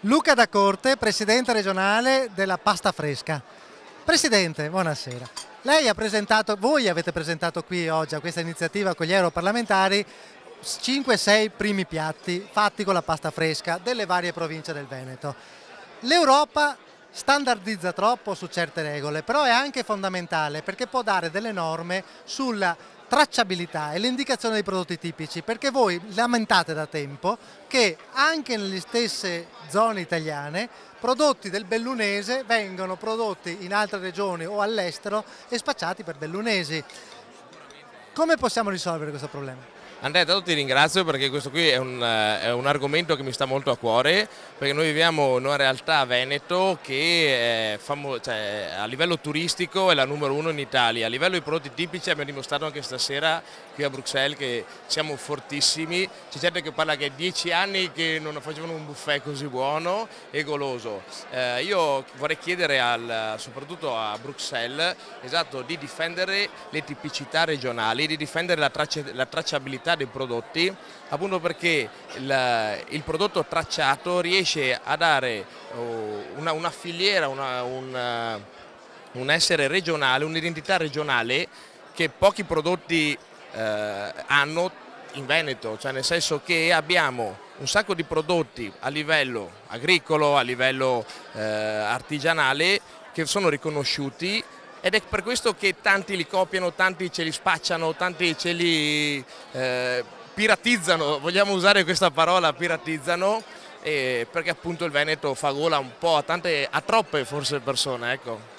Luca da Corte, presidente regionale della Pasta Fresca. Presidente, buonasera. Voi avete presentato qui oggi a questa iniziativa con gli europarlamentari 5-6 primi piatti fatti con la pasta fresca delle varie province del Veneto. L'Europa standardizza troppo su certe regole, però è anche fondamentale perché può dare delle norme sulla tracciabilità e l'indicazione dei prodotti tipici, perché voi lamentate da tempo che anche nelle stesse zone italiane prodotti del bellunese vengono prodotti in altre regioni o all'estero e spacciati per bellunesi. Come possiamo risolvere questo problema? Andrea, intanto ti ringrazio perché questo qui è un argomento che mi sta molto a cuore, perché noi viviamo in una realtà Veneto che è cioè, a livello turistico è la numero uno in Italia. A livello di prodotti tipici abbiamo dimostrato anche stasera qui a Bruxelles che siamo fortissimi. C'è gente che parla che è 10 anni che non facevano un buffet così buono e goloso. Io vorrei chiedere soprattutto a Bruxelles, esatto, di difendere le tipicità regionali, di difendere la tracciabilità dei prodotti, appunto perché il prodotto tracciato riesce a dare una filiera, un essere regionale, un'identità regionale che pochi prodotti hanno in Veneto, cioè nel senso che abbiamo un sacco di prodotti a livello agricolo, a livello artigianale che sono riconosciuti. Ed è per questo che tanti li copiano, tanti ce li spacciano, tanti ce li piratizzano, vogliamo usare questa parola, piratizzano, perché appunto il Veneto fa gola un po' a troppe forse persone, ecco.